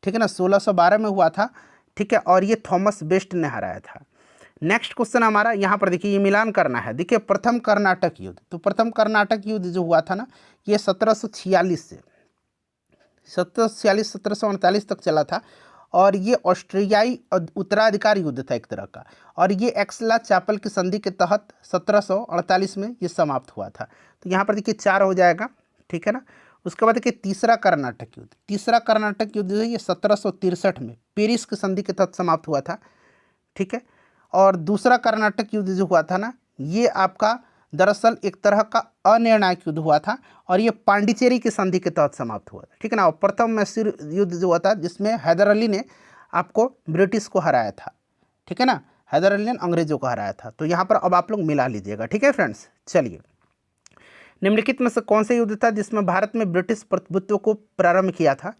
ठीक है ना, 1612 में हुआ था, ठीक है, और ये थॉमस बेस्ट ने हराया था। नेक्स्ट क्वेश्चन हमारा यहाँ पर देखिए, ये मिलान करना है। देखिए प्रथम कर्नाटक युद्ध, तो प्रथम कर्नाटक युद्ध जो हुआ था ना ये 1746 से 1748 तक चला था, और ये ऑस्ट्रियाई उत्तराधिकार युद्ध था एक तरह का, और ये एक्सला चापल की संधि के तहत 1748 में ये समाप्त हुआ था। तो यहाँ पर देखिए 4 हो जाएगा, ठीक है ना। उसके बाद देखिए तीसरा कर्नाटक युद्ध, तीसरा कर्नाटक युद्ध जो है ये 1763 में पेरिस की संधि के तहत समाप्त हुआ था, ठीक है। और दूसरा कर्नाटक युद्ध जो हुआ था ना ये आपका दरअसल एक तरह का अनिर्णायक युद्ध हुआ था, और ये पांडिचेरी की संधि के तहत समाप्त हुआ था, ठीक है ना। और प्रथम मैसूर युद्ध जो हुआ था जिसमें हैदर अली ने आपको ब्रिटिश को हराया था, ठीक है ना, हैदर अली ने अंग्रेजों को हराया था। तो यहाँ पर अब आप लोग मिला लीजिएगा, ठीक है फ्रेंड्स। चलिए, निम्नलिखित में से कौन सा युद्ध था जिसमें भारत में ब्रिटिश प्रभुत्व को प्रारंभ किया था,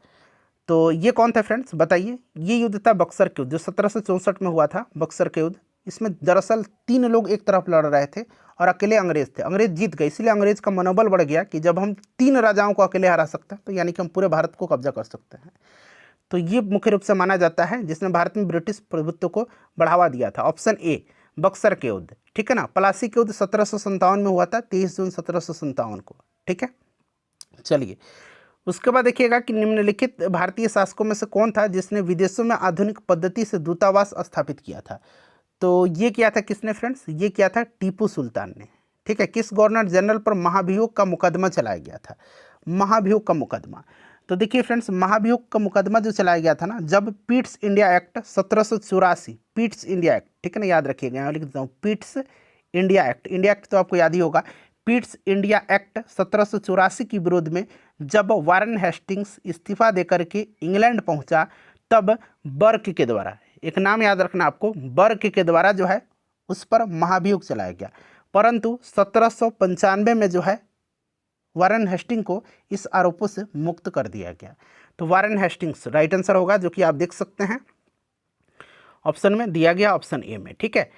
तो ये कौन था फ्रेंड्स, बताइए। ये युद्ध था बक्सर के युद्ध, जो 1764 में हुआ था, बक्सर के युद्ध। इसमें दरअसल 3 लोग एक तरफ लड़ रहे थे और अकेले अंग्रेज थे, अंग्रेज जीत गए, इसलिए अंग्रेज का मनोबल बढ़ गया कि जब हम 3 राजाओं को अकेले हरा सकते हैं तो यानी कि हम पूरे भारत को कब्जा कर सकते हैं। तो ये मुख्य रूप से माना जाता है जिसने भारत में ब्रिटिश प्रभुत्व को बढ़ावा दिया था। ऑप्शन ए बक्सर के युद्ध, ठीक है ना। प्लासी के युद्ध 1757 में हुआ था, 23 जून 1757 को, ठीक है। चलिए उसके बाद देखिएगा कि निम्नलिखित भारतीय शासकों में से कौन था जिसने विदेशों में आधुनिक पद्धति से दूतावास स्थापित किया था, तो ये किया था किसने फ्रेंड्स, ये किया था टीपू सुल्तान ने, ठीक है। किस गवर्नर जनरल पर महाभियोग का मुकदमा चलाया गया था, महाभियोग का मुकदमा, तो देखिए फ्रेंड्स महाभियोग का मुकदमा जो चलाया गया था ना जब Pitt's India act 1784, Pitt's India act, ठीक है ना, याद रखिएगा, यहाँ लिख देता हूँ Pitt's India act, India act तो आपको याद ही होगा। पीट्स इंडिया एक्ट 1784 के विरोध में जब वारन हेस्टिंग्स इस्तीफा देकर के इंग्लैंड पहुंचा, तब बर्क के द्वारा, एक नाम याद रखना आपको, बर्क के द्वारा जो है उस पर महाभियोग चलाया गया। परंतु 1795 में जो है वारन हेस्टिंग को इस आरोपों से मुक्त कर दिया गया। तो वारन हेस्टिंग्स राइट आंसर होगा, जो कि आप देख सकते हैं ऑप्शन में दिया गया, ऑप्शन ए में, ठीक है।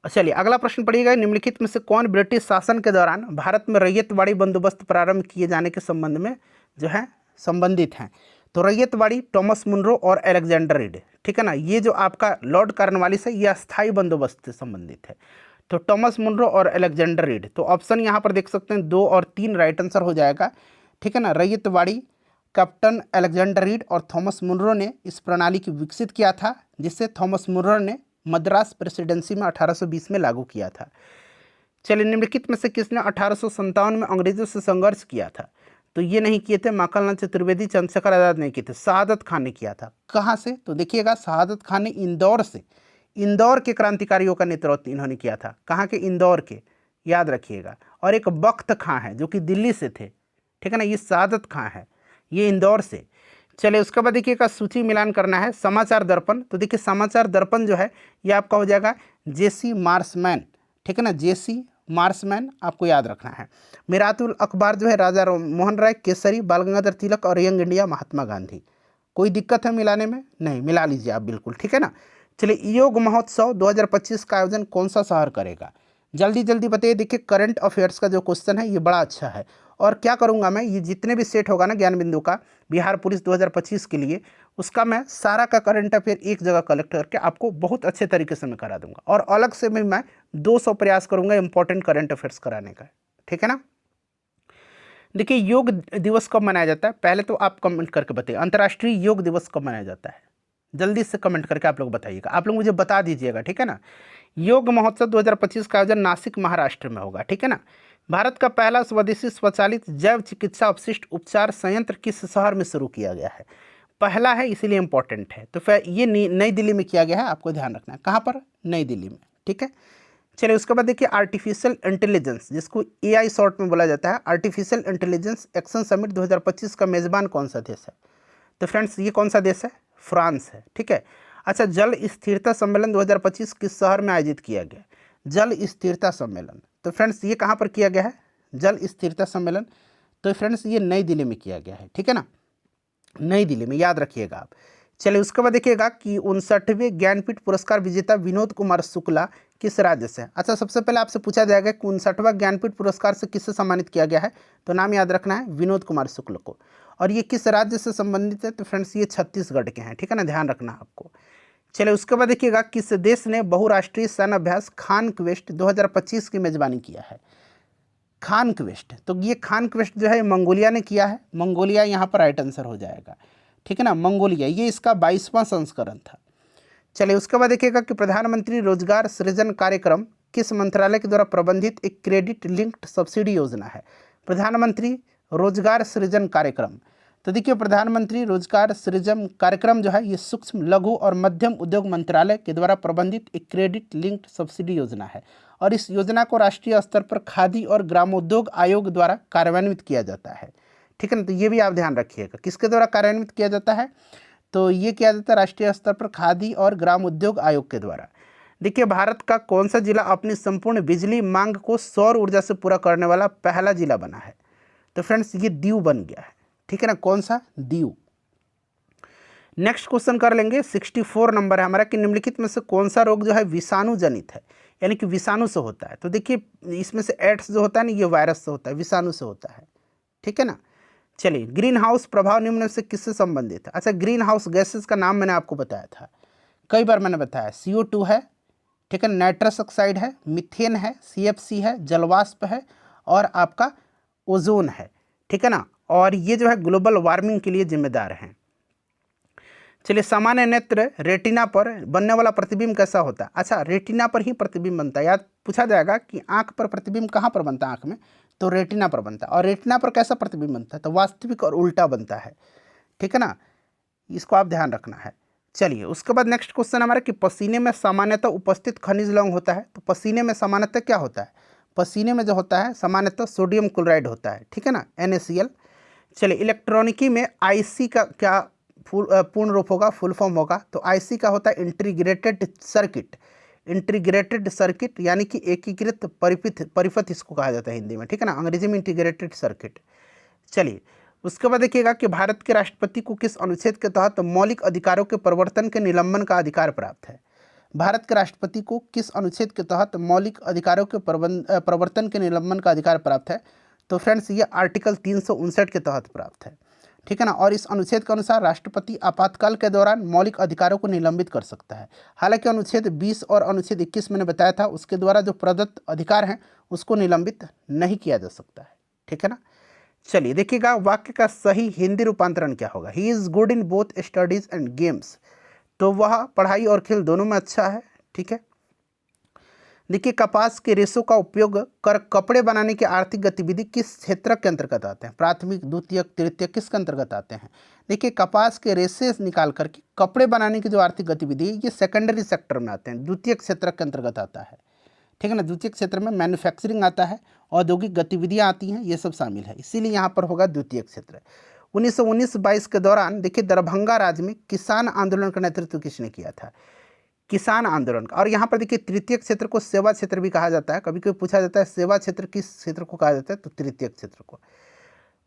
चलिए अगला प्रश्न पढ़िएगा, निम्नलिखित में से कौन ब्रिटिश शासन के दौरान भारत में रैयतवाड़ी बंदोबस्त प्रारंभ किए जाने के संबंध में जो है संबंधित हैं, तो रैयतवाड़ी टॉमस मुनरो और अलेक्जेंडर रीड, ठीक है ना। ये जो आपका लॉर्ड कॉर्नवालिस है ये अस्थायी बंदोबस्त से संबंधित है, तो टॉमस मुनरो और अलेक्जेंडर रीड। तो ऑप्शन यहाँ पर देख सकते हैं 2 और 3 राइट आंसर हो जाएगा, ठीक है ना। रैयतवाड़ी कैप्टन अलेक्जेंडर रीड और थॉमस मुनरो ने इस प्रणाली को विकसित किया था, जिसे थॉमस मुनरो ने मद्रास प्रेसिडेंसी में 1820 में लागू किया था। चलिए निम्नलिखित में से किसने 1857 में अंग्रेजों से संघर्ष किया था, तो ये नहीं किए थे माखनलाल चतुर्वेदी, चंद्रशेखर आजाद नहीं किए थे, शहादत खान ने किया था। कहाँ से, तो देखिएगा शहादत खान ने इंदौर से, इंदौर के क्रांतिकारियों का नेतृत्व इन्होंने किया था, कहाँ के, इंदौर के, याद रखिएगा। और एक बख्त खां है जो कि दिल्ली से थे, ठीक है ना, ये शहादत खां है, ये इंदौर से। चलिए उसके बाद देखिएगा सूची मिलान करना है, समाचार दर्पण, तो देखिए समाचार दर्पण जो है ये आपका हो जाएगा जेसी मार्समैन, ठीक है ना, जेसी मार्समैन आपको याद रखना है। मिरातुल अखबार जो है राजा मोहन राय, केसरी, बाल गंगाधर तिलक और यंग इंडिया महात्मा गांधी। कोई दिक्कत है मिलाने में, नहीं, मिला लीजिए आप बिल्कुल, ठीक है ना। चलिए योग महोत्सव 2025 का आयोजन कौन सा शहर करेगा, जल्दी जल्दी बताइए। देखिए करंट अफेयर्स का जो क्वेश्चन है ये बड़ा अच्छा है, और क्या करूंगा मैं, ये जितने भी सेट होगा ना ज्ञान बिंदु का बिहार पुलिस 2025 के लिए, उसका मैं सारा का करंट अफेयर एक जगह कलेक्ट करके आपको बहुत अच्छे तरीके से मैं करा दूंगा, और अलग से भी मैं 200 प्रयास करूंगा इंपॉर्टेंट करंट अफेयर्स कराने का, ठीक है ना। देखिए योग दिवस कब मनाया जाता है, पहले तो आप कमेंट करके बताइए, अंतर्राष्ट्रीय योग दिवस कब मनाया जाता है, जल्दी से कमेंट करके आप लोग बताइएगा, आप लोग मुझे बता दीजिएगा, ठीक है ना। योग महोत्सव 2025 का आयोजन नासिक महाराष्ट्र में होगा, ठीक है ना। भारत का पहला स्वदेशी स्वचालित जैव चिकित्सा अपशिष्ट उपचार संयंत्र किस शहर में शुरू किया गया है, पहला है इसलिए इंपॉर्टेंट है, तो फिर ये नई दिल्ली में किया गया है, आपको ध्यान रखना है, कहाँ पर, नई दिल्ली में, ठीक है। चलिए उसके बाद देखिए आर्टिफिशियल इंटेलिजेंस, जिसको एआई शॉर्ट में बोला जाता है, आर्टिफिशियल इंटेलिजेंस एक्शन समिट 2025 का मेजबान कौन सा देश है, तो फ्रेंड्स ये कौन सा देश है? फ्रांस है। ठीक है। अच्छा, जल स्थिरता सम्मेलन 2025 किस शहर में आयोजित किया गया? जल स्थिरता सम्मेलन, तो फ्रेंड्स ये कहाँ पर किया गया है? जल स्थिरता सम्मेलन, तो फ्रेंड्स ये नई दिल्ली में किया गया है। ठीक है ना, नई दिल्ली में, याद रखिएगा आप। चलिए उसके बाद देखिएगा कि 59वें ज्ञानपीठ पुरस्कार विजेता विनोद कुमार शुक्ला किस राज्य से? अच्छा, सबसे पहले आपसे पूछा जाएगा कि 59वां ज्ञानपीठ पुरस्कार से किससे सम्मानित किया गया है? तो नाम याद रखना है, विनोद कुमार शुक्ल को। और ये किस राज्य से संबंधित है? तो फ्रेंड्स ये छत्तीसगढ़ के हैं। ठीक है ना, ध्यान रखना आपको। चलिए उसके बाद देखिएगा किस देश ने बहुराष्ट्रीय सैन्य अभ्यास खान क्वेस्ट 2025 की मेजबानी किया है? खान क्वेस्ट, तो ये खान क्वेस्ट जो है मंगोलिया ने किया है। मंगोलिया यहाँ पर राइट आंसर हो जाएगा। ठीक है ना, मंगोलिया, ये इसका 22वां संस्करण था। चलिए उसके बाद देखिएगा कि प्रधानमंत्री रोजगार सृजन कार्यक्रम किस मंत्रालय के द्वारा प्रबंधित एक क्रेडिट लिंक्ड सब्सिडी योजना है? प्रधानमंत्री रोजगार सृजन कार्यक्रम, तो देखिए प्रधानमंत्री रोजगार सृजन कार्यक्रम जो है ये सूक्ष्म लघु और मध्यम उद्योग मंत्रालय के द्वारा प्रबंधित एक क्रेडिट लिंक्ड सब्सिडी योजना है और इस योजना को राष्ट्रीय स्तर पर खादी और ग्रामोद्योग आयोग द्वारा कार्यान्वित किया जाता है। ठीक है ना, तो ये भी आप ध्यान रखिएगा, किसके द्वारा कार्यान्वित किया जाता है? तो ये किया जाता है राष्ट्रीय स्तर पर खादी और ग्राम उद्योग आयोग के द्वारा। देखिए भारत का कौन सा जिला अपनी संपूर्ण बिजली मांग को सौर ऊर्जा से पूरा करने वाला पहला जिला बना है? तो फ्रेंड्स ये दीव बन गया है। ठीक है ना, कौन सा? दीव। नेक्स्ट क्वेश्चन कर लेंगे, 64 नंबर है हमारा कि निम्नलिखित में से कौन सा रोग जो है विषाणु जनित है, यानी कि विषाणु से होता है? तो देखिए इसमें से एड्स जो होता है ना, ये वायरस से होता है, विषाणु से होता है। ठीक है ना। चलिए, ग्रीन हाउस प्रभाव निम्न में से किससे संबंधित है? अच्छा, ग्रीन हाउस गैसेस का नाम मैंने आपको बताया था, कई बार मैंने बताया। CO2 है, ठीक है, नाइट्रस ऑक्साइड है, मीथेन है, CFC है, जलवाष्प है और आपका ओजोन है। ठीक है ना, और ये जो है ग्लोबल वार्मिंग के लिए जिम्मेदार हैं। चलिए, सामान्य नेत्र रेटिना पर बनने वाला प्रतिबिंब कैसा होता है? अच्छा, रेटिना पर ही प्रतिबिंब बनता है। याद पूछा जाएगा कि आंख पर प्रतिबिंब कहाँ पर बनता है? आंख में, तो रेटिना पर बनता है। और रेटिना पर कैसा प्रतिबिंब बनता है? तो वास्तविक और उल्टा बनता है। ठीक है ना, इसको आप ध्यान रखना है। चलिए उसके बाद नेक्स्ट क्वेश्चन हमारा कि पसीने में सामान्यतः उपस्थित खनिज लवण होता है। तो पसीने में सामान्यतः क्या होता है? पसीने में जो होता है सामान्यतः सोडियम क्लोराइड होता है। ठीक है ना, NaCl। चलिए, इलेक्ट्रॉनिकी में IC का क्या पूर्ण रूप होगा, फुल फॉर्म होगा? तो IC का होता है इंटीग्रेटेड सर्किट। इंटीग्रेटेड सर्किट यानी कि एकीकृत परिपथ इसको कहा जाता है हिंदी में। ठीक है ना, अंग्रेजी में इंटीग्रेटेड सर्किट। चलिए उसके बाद देखिएगा कि भारत के राष्ट्रपति को किस अनुच्छेद के तहत मौलिक अधिकारों के प्रवर्तन के निलंबन का अधिकार प्राप्त है? भारत के राष्ट्रपति को किस अनुच्छेद के तहत मौलिक अधिकारों के प्रवर्तन के निलंबन का अधिकार प्राप्त है? तो फ्रेंड्स ये आर्टिकल 359 के तहत प्राप्त है। ठीक है ना, और इस अनुच्छेद के अनुसार राष्ट्रपति आपातकाल के दौरान मौलिक अधिकारों को निलंबित कर सकता है। हालांकि अनुच्छेद 20 और अनुच्छेद 21 मैंने बताया था, उसके द्वारा जो प्रदत्त अधिकार हैं उसको निलंबित नहीं किया जा सकता है। ठीक है ना। चलिए देखिएगा वाक्य का सही हिंदी रूपांतरण क्या होगा? He is good in both studies and games, तो वह पढ़ाई और खेल दोनों में अच्छा है। ठीक है। देखिए कपास के रेशों का उपयोग कर कपड़े बनाने की आर्थिक गतिविधि किस क्षेत्र के अंतर्गत आते हैं? प्राथमिक, द्वितीयक, तृतीयक, किसके अंतर्गत आते हैं? देखिए कपास के रेशे निकाल करके कपड़े बनाने की जो आर्थिक गतिविधि है ये सेकेंडरी सेक्टर में आते हैं, द्वितीयक क्षेत्र के अंतर्गत आता है। ठीक है ना, द्वितीयक क्षेत्र में मैन्युफैक्चरिंग आता है, औद्योगिक गतिविधियाँ आती हैं, ये सब शामिल है, इसीलिए यहाँ पर होगा द्वितीयक क्षेत्र। 1919-22 के दौरान देखिए दरभंगा राज्य में किसान आंदोलन का नेतृत्व किसने किया था? किसान आंदोलन का। और यहाँ पर देखिए तृतीयक क्षेत्र को सेवा क्षेत्र भी कहा जाता है, कभी कभी पूछा जाता है सेवा क्षेत्र किस क्षेत्र को कहा जाता है, तो तृतीयक क्षेत्र को।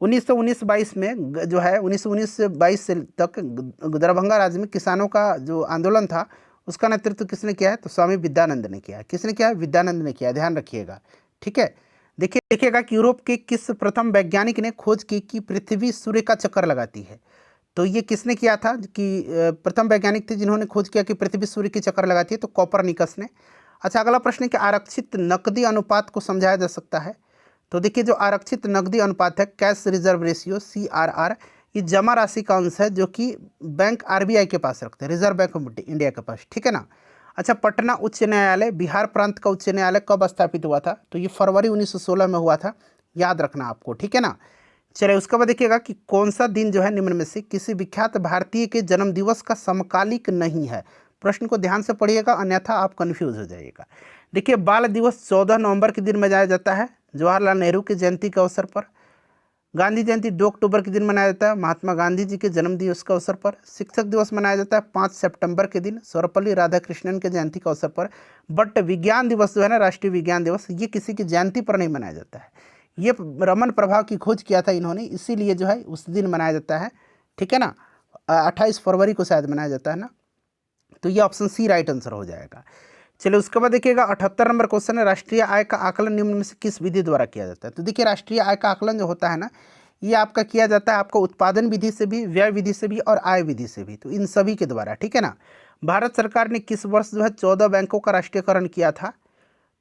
1919-22 में जो है 1919 से 22 से तक दरभंगा राज्य में किसानों का जो आंदोलन था उसका नेतृत्व किसने किया है? तो स्वामी विद्यानंद ने किया है। किसने किया है? विद्यानंद ने किया है, ध्यान रखिएगा। ठीक है। देखिएगा कि यूरोप के किस प्रथम वैज्ञानिक ने खोज की कि पृथ्वी सूर्य का चक्कर लगाती है? तो ये किसने किया था कि प्रथम वैज्ञानिक थे जिन्होंने खोज किया कि पृथ्वी सूर्य की चक्कर लगाती है? तो कोपरनिकस ने। अच्छा अगला प्रश्न है कि आरक्षित नकदी अनुपात को समझाया जा सकता है? तो देखिए जो आरक्षित नकदी अनुपात है, कैश रिजर्व रेशियो CRR, ये जमा राशि का अंश है जो कि बैंक RBI के पास रखते हैं, रिजर्व बैंक ऑफ इंडिया के पास। ठीक है ना। अच्छा पटना उच्च न्यायालय बिहार प्रांत का उच्च न्यायालय कब स्थापित हुआ था? तो ये फरवरी 1916 में हुआ था, याद रखना आपको। ठीक है ना। चलिए उसके बाद देखिएगा कि कौन सा दिन जो है निम्न में से किसी विख्यात भारतीय के जन्म दिवस का समकालिक नहीं है? प्रश्न को ध्यान से पढ़िएगा अन्यथा आप कन्फ्यूज हो जाइएगा। देखिए बाल दिवस 14 नवंबर के दिन मनाया जाता है, जवाहरलाल नेहरू की जयंती के अवसर पर। गांधी जयंती 2 अक्टूबर के दिन मनाया जाता है, महात्मा गांधी जी के जन्म दिवस के अवसर पर। शिक्षक दिवस मनाया जाता है 5 सितंबर के दिन, सर्वपल्ली राधाकृष्णन के जयंती के अवसर पर। बट विज्ञान दिवस जो है ना, राष्ट्रीय विज्ञान दिवस, ये किसी की जयंती पर नहीं मनाया जाता है। ये रमन प्रभाव की खोज किया था इन्होंने, इसीलिए जो है उस दिन मनाया जाता है, ठीक है ना। 28 फरवरी को शायद मनाया जाता है ना, तो ये ऑप्शन सी राइट आंसर हो जाएगा। चलिए उसके बाद देखिएगा 78 नंबर क्वेश्चन है, राष्ट्रीय आय का आकलन निम्न में से किस विधि द्वारा किया जाता है। तो देखिए राष्ट्रीय आय का आकलन जो होता है ना, ये आपका किया जाता है आपका उत्पादन विधि से भी, व्यय विधि से भी और आय विधि से भी, तो इन सभी के द्वारा, ठीक है ना। भारत सरकार ने किस वर्ष जो है 14 बैंकों का राष्ट्रीयकरण किया था,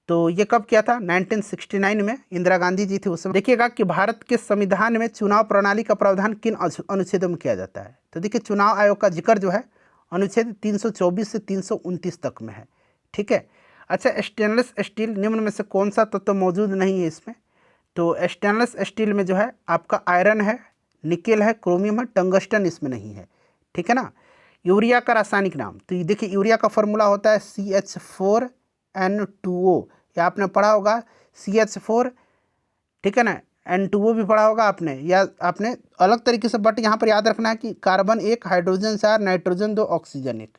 तो ये कब किया था, 1969 में, इंदिरा गांधी जी थे उस समय। देखिएगा कि भारत के संविधान में चुनाव प्रणाली का प्रावधान किन अनुच्छेदों में किया जाता है। तो देखिए चुनाव आयोग का जिक्र जो है अनुच्छेद 324 से 329 तक में है, ठीक है। अच्छा, स्टेनलेस स्टील निम्न में से कौन सा तत्व मौजूद नहीं है इसमें। तो स्टेनलेस स्टील में जो है आपका आयरन है, निकेल है, क्रोमियम है, टंगस्टन इसमें नहीं है, ठीक है ना। यूरिया का रासायनिक नाम, तो ये देखिए यूरिया का फॉर्मूला होता है CH4N2O, या आपने पढ़ा होगा CH4, ठीक है ना, N2O भी पढ़ा होगा आपने, या आपने अलग तरीके से, बट यहाँ पर याद रखना है कि कार्बन 1, हाइड्रोजन 4, नाइट्रोजन 2, ऑक्सीजन 1,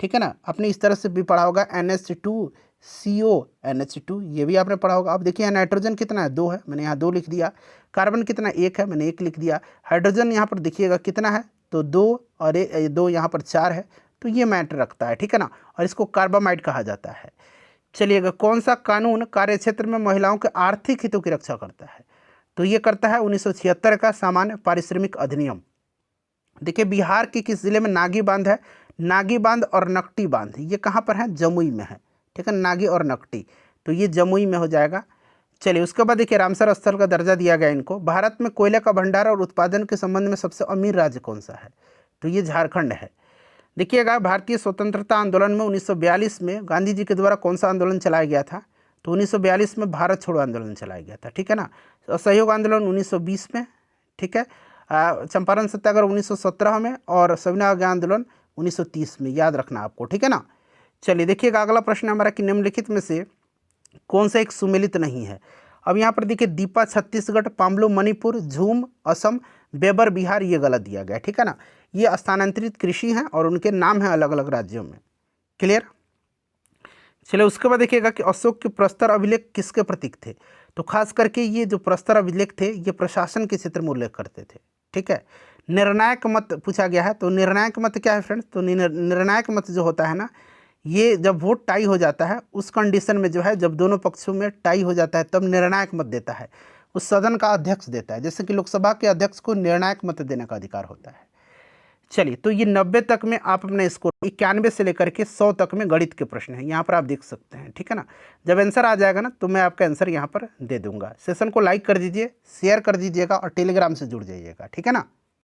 ठीक है ना। आपने इस तरह से भी पढ़ा होगा NH2CO NH2, ये भी आपने पढ़ा होगा। अब देखिए नाइट्रोजन कितना है, 2 है, मैंने यहाँ 2 लिख दिया। कार्बन कितना, 1 है, मैंने 1 लिख दिया। हाइड्रोजन यहाँ पर देखिएगा कितना है, तो 2, और 2 यहाँ पर 4 है, तो ये मैटर रखता है, ठीक है ना, और इसको कार्बामाइड कहा जाता है। चलिएगा कौन सा कानून कार्यक्षेत्र में महिलाओं के आर्थिक हितों की रक्षा करता है। तो ये करता है 1976 का सामान्य पारिश्रमिक अधिनियम। देखिए बिहार के किस जिले में नागी बांध है, नागी बांध और नकटी बांध, ये कहाँ पर है, जमुई में है, ठीक है, नागी और नकटी, तो ये जमुई में हो जाएगा। चलिए उसके बाद देखिए रामसर स्थल का दर्जा दिया गया इनको। भारत में कोयले का भंडार और उत्पादन के संबंध में सबसे अमीर राज्य कौन सा है, तो ये झारखंड है। देखिएगा भारतीय स्वतंत्रता आंदोलन में 1942 में गांधी जी के द्वारा कौन सा आंदोलन चलाया गया था, तो 1942 में भारत छोड़ो आंदोलन चलाया गया था, ठीक है ना। असहयोग आंदोलन 1920 में, ठीक है, चंपारण सत्याग्रह 1917 में, और सविनय अवज्ञा आंदोलन 1930 में, याद रखना आपको, ठीक है ना। चलिए देखिएगा अगला प्रश्न हमारा कि निम्नलिखित में से कौन सा एक सुमेलित नहीं है। अब यहाँ पर देखिए दीपा छत्तीसगढ़, पाम्बलू मणिपुर, झूम असम, बेबर बिहार, ये गलत दिया गया, ठीक है ना। ये स्थानांतरित कृषि हैं और उनके नाम हैं अलग अलग राज्यों में, क्लियर। चलिए उसके बाद देखिएगा कि अशोक के प्रस्तर अभिलेख किसके प्रतीक थे। तो खास करके ये जो प्रस्तर अभिलेख थे ये प्रशासन के क्षेत्र में उल्लेख करते थे, ठीक है। निर्णायक मत पूछा गया है, तो निर्णायक मत क्या है फ्रेंड्स, तो निर्णायक मत जो होता है ना, ये जब वोट टाई हो जाता है उस कंडीशन में जो है, जब दोनों पक्षों में टाई हो जाता है तब निर्णायक मत देता है, उस सदन का अध्यक्ष देता है। जैसे कि लोकसभा के अध्यक्ष को निर्णायक मत देने का अधिकार होता है। चलिए तो ये 90 तक में आप अपने स्कोर 91 से लेकर के 100 तक में गणित के प्रश्न हैं, यहाँ पर आप देख सकते हैं, ठीक है ना। जब आंसर आ जाएगा ना तो मैं आपका आंसर यहाँ पर दे दूंगा। सेशन को लाइक कर दीजिए, शेयर कर दीजिएगा और टेलीग्राम से जुड़ जाइएगा, ठीक है ना।